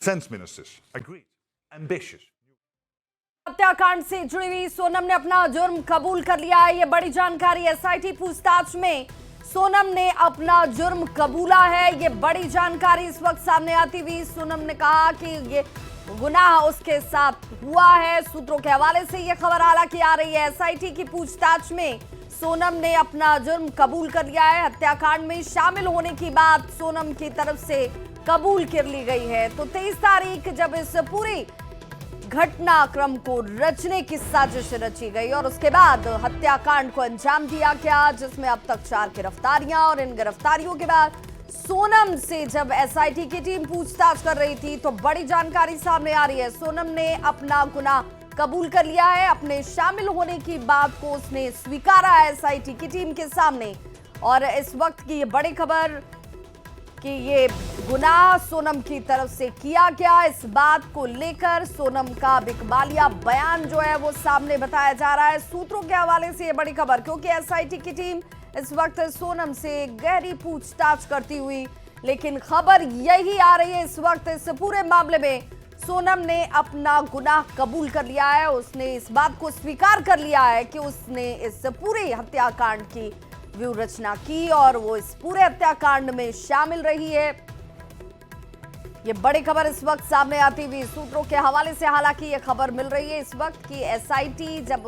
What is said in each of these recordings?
Defense ministers agreed. Ambitious. हत्याकांड से जुड़ी हुई सोनम ने अपना जुर्म कबूल कर लिया है। ये बड़ी जानकारी एसआईटी पूछताछ में सोनम ने अपना जुर्म कबूला है। ये बड़ी जानकारी इस वक्त सामने आती हुई सोनम ने कहा कि ये गुनाह उसके साथ हुआ है। सूत्रों के हवाले से ये खबर हालांकि आ रही है। एसआईटी की पूछताछ में सोनम ने अपना जुर्म कबूल कर लिया है। हत्याकांड में शामिल होने की बात सोनम की तरफ से कबूल कर ली गई है। तो 23 तारीख जब इस पूरी घटनाक्रम को रचने की साजिश रची गई और उसके बाद हत्याकांड को अंजाम दिया गया, जिसमें अब तक 4 गिरफ्तारियां, और इन गिरफ्तारियों के बाद सोनम से जब एसआईटी की टीम पूछताछ कर रही थी तो बड़ी जानकारी सामने आ रही है। सोनम ने अपना गुनाह कबूल कर लिया है। अपने शामिल होने की बात को उसने स्वीकारा है एसआईटी की टीम के सामने। और इस वक्त की ये बड़ी खबर कि ये गुनाह सोनम की तरफ से किया गया, इस बात को लेकर सोनम का बिकबालिया बयान जो है वो सामने बताया जा रहा है। सूत्रों के हवाले से ये बड़ी खबर, क्योंकि एसआईटी की टीम इस वक्त सोनम से गहरी पूछताछ करती हुई, लेकिन खबर यही आ रही है इस वक्त इस पूरे मामले में सोनम ने अपना गुनाह कबूल कर लिया है। उसने इस बात को स्वीकार कर लिया है कि उसने इस पूरे हत्याकांड की व्यू रचना की और वो इस पूरे हत्याकांड में शामिल रही है। ये बड़ी खबर इस वक्त सामने आती हुई सूत्रों के हवाले से हालांकि ये खबर मिल रही है इस वक्त कि एसआईटी जब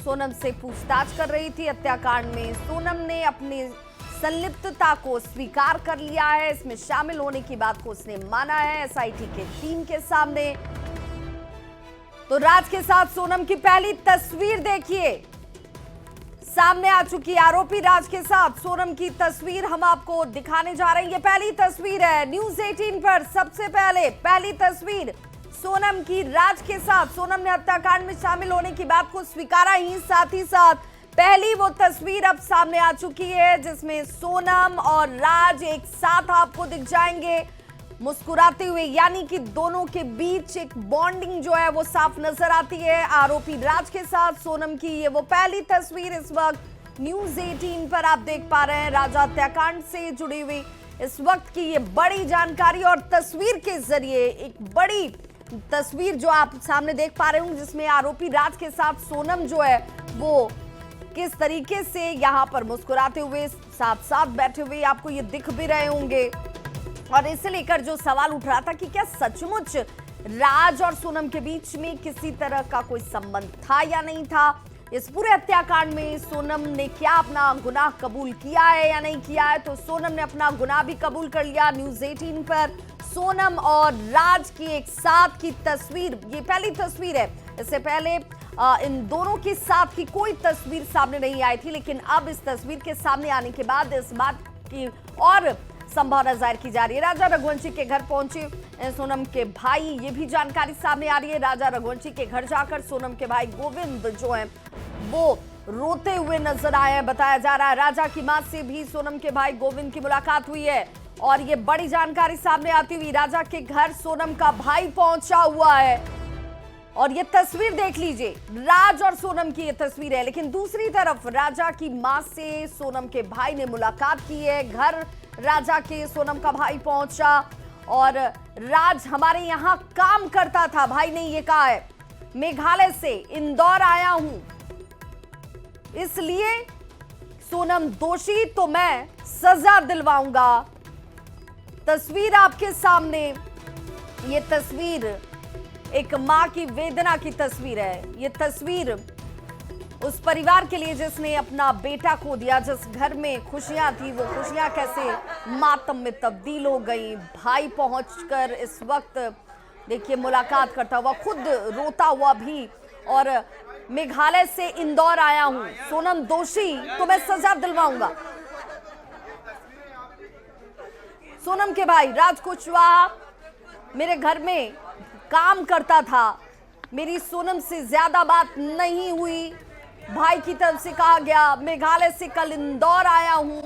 सोनम से पूछताछ कर रही थी हत्याकांड में, सोनम ने अपनी संलिप्तता को स्वीकार कर लिया है। इसमें शामिल होने की बात को उसने माना है एसआईटी के टीम के सामने। तो राज के साथ सोनम की पहली तस्वीर देखिए, सामने आ चुकी आरोपी राज के साथ सोनम की तस्वीर हम आपको दिखाने जा रहे हैं। ये पहली तस्वीर है न्यूज़ 18 पर, सबसे पहले पहली तस्वीर सोनम की राज के साथ। सोनम ने हत्याकांड में शामिल होने की बात को स्वीकारा ही साथ पहली वो तस्वीर अब सामने आ चुकी है जिसमें सोनम और राज एक साथ आपको दिख जाएंगे मुस्कुराते हुए, यानी कि दोनों के बीच एक बॉन्डिंग जो है वो साफ नजर आती है आरोपी राज के साथ सोनम की। ये वो पहली तस्वीर इस वक्त न्यूज़ 18 पर आप देख पा रहे हैं। राजा हत्याकांड से जुड़ी हुई इस वक्त की ये बड़ी जानकारी और तस्वीर के जरिए एक बड़ी तस्वीर जो आप सामने देख पा रहे होंगे, जिसमें आरोपी राज के साथ सोनम जो है वो किस तरीके से यहाँ पर मुस्कुराते हुए साथ साथ बैठे हुए आपको ये दिख भी रहे होंगे। और इसे लेकर जो सवाल उठ रहा था कि क्या सचमुच राज और सोनम के बीच में किसी तरह का कोई संबंध था या नहीं था, इस पूरे हत्याकांड में सोनम ने क्या अपना गुनाह कबूल किया है या नहीं किया है। तो सोनम ने अपना गुनाह भी कबूल कर लिया। न्यूज़ 18 पर सोनम और राज की एक साथ की तस्वीर, ये पहली तस्वीर है। इससे पहले इन दोनों के साथ की कोई तस्वीर सामने नहीं आई थी, लेकिन अब इस तस्वीर के सामने आने के बाद इस बात की और संभावना जाहिर की जा रही है। राजा रघुवंशी के घर पहुंचे सोनम के भाई, ये भी जानकारी सामने आ रही है। राजा रघुवंशी के घर जाकर सोनम के भाई गोविंद जो हैं वो रोते हुए नजर आए हैं, बताया जा रहा है। राजा की मां से भी सोनम के भाई गोविंद की मुलाकात हुई है और ये बड़ी जानकारी सामने आती हुई राजा के घर सोनम का भाई पहुंचा हुआ है। और ये तस्वीर देख लीजिए, राज और सोनम की ये तस्वीर है। लेकिन दूसरी तरफ राजा की मां से सोनम के भाई ने मुलाकात की है। घर राजा के सोनम का भाई पहुंचा और राज हमारे यहाँ काम करता था, भाई ने ये कहा है। मेघालय से इंदौर आया हूं, इसलिए सोनम दोषी तो मैं सजा दिलवाऊंगा। तस्वीर आपके सामने, ये तस्वीर एक मां की वेदना की तस्वीर है। ये तस्वीर उस परिवार के लिए जिसने अपना बेटा खो दिया, जिस घर में खुशियां थी वो खुशियां कैसे मातम में तब्दील हो गई। भाई पहुंचकर इस वक्त देखिए मुलाकात करता हुआ, खुद रोता हुआ भी, और मेघालय से इंदौर आया हूं, सोनम दोषी तो मैं सजा दिलवाऊंगा। सोनम के भाई राज कुशवाहा मेरे घर में काम करता था, मेरी सोनम से ज्यादा बात नहीं हुई, भाई की तरफ से कहा गया। मेघालय से कल इंदौर आया हूं,